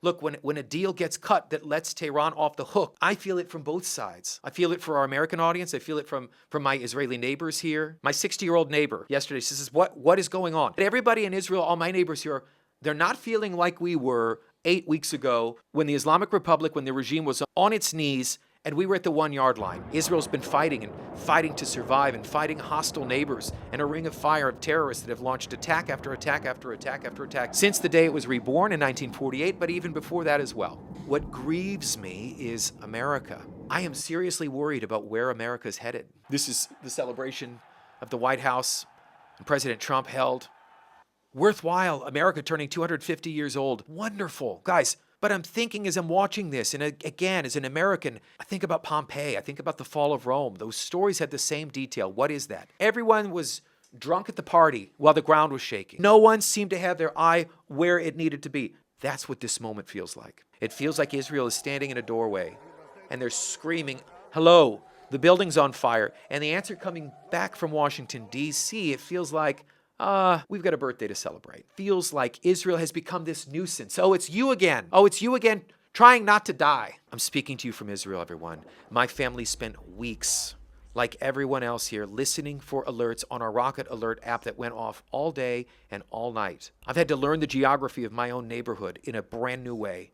Look, when a deal gets cut that lets Tehran off the hook, I feel it from both sides. I feel it for our American audience. I feel it from my Israeli neighbors here. My 60-year-old neighbor yesterday says, what is going on? Everybody in Israel, all my neighbors here, they're not feeling like we were 8 weeks ago when the Islamic Republic, when the regime was on its knees and we were at the 1-yard line. Israel's been fighting and fighting to survive and fighting hostile neighbors and a ring of fire of terrorists that have launched attack after attack after attack after attack since the day it was reborn in 1948, but even before that as well. What grieves me is America. I am seriously worried about where America's headed. This is the celebration of the White House and President Trump held. Worthwhile, America turning 250 years old. Wonderful. Guys, but I'm thinking as I'm watching this, and again, as an American, I think about Pompeii. I think about the fall of Rome. Those stories had the same detail. What is that? Everyone was drunk at the party while the ground was shaking. No one seemed to have their eye where it needed to be. That's what this moment feels like. It feels like Israel is standing in a doorway, and they're screaming, hello, the building's on fire. And the answer coming back from Washington, D.C., it feels like, we've got a birthday to celebrate. Feels like Israel has become this nuisance. Oh, it's you again. Oh, it's you again trying not to die. I'm speaking to you from Israel, everyone. My family spent weeks, like everyone else here, listening for alerts on our Rocket Alert app that went off all day and all night. I've had to learn the geography of my own neighborhood in a brand new way.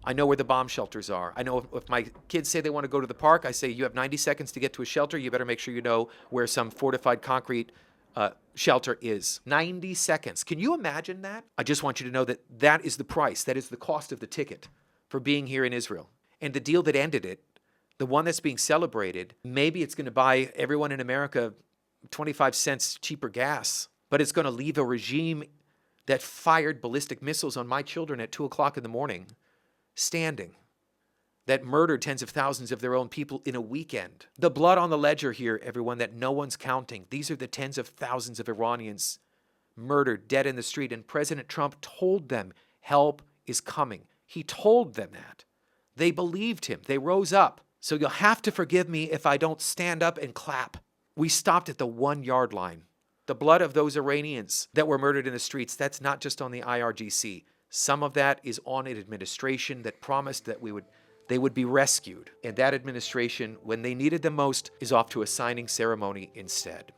I know where the bomb shelters are. I know if my kids say they want to go to the park, I say you have 90 seconds to get to a shelter. You better make sure you know where some fortified concrete shelter is. 90 seconds. Can you imagine that? I just want you to know that that is the price. That is the cost of the ticket for being here in Israel. And the deal that ended it, the one that's being celebrated, maybe it's going to buy everyone in America 25 cents cheaper gas, but it's going to leave a regime that fired ballistic missiles on my children at 2 o'clock in the morning standing, that murdered tens of thousands of their own people in a weekend. The blood on the ledger here, everyone, that no one's counting. These are the tens of thousands of Iranians murdered, dead in the street. And President Trump told them help is coming. He told them that. They believed him. They rose up. So you'll have to forgive me if I don't stand up and clap. We stopped at the 1-yard line. The blood of those Iranians that were murdered in the streets, that's not just on the IRGC. Some of that is on an administration that promised that they would be rescued. And that administration, when they needed them most, is off to a signing ceremony instead.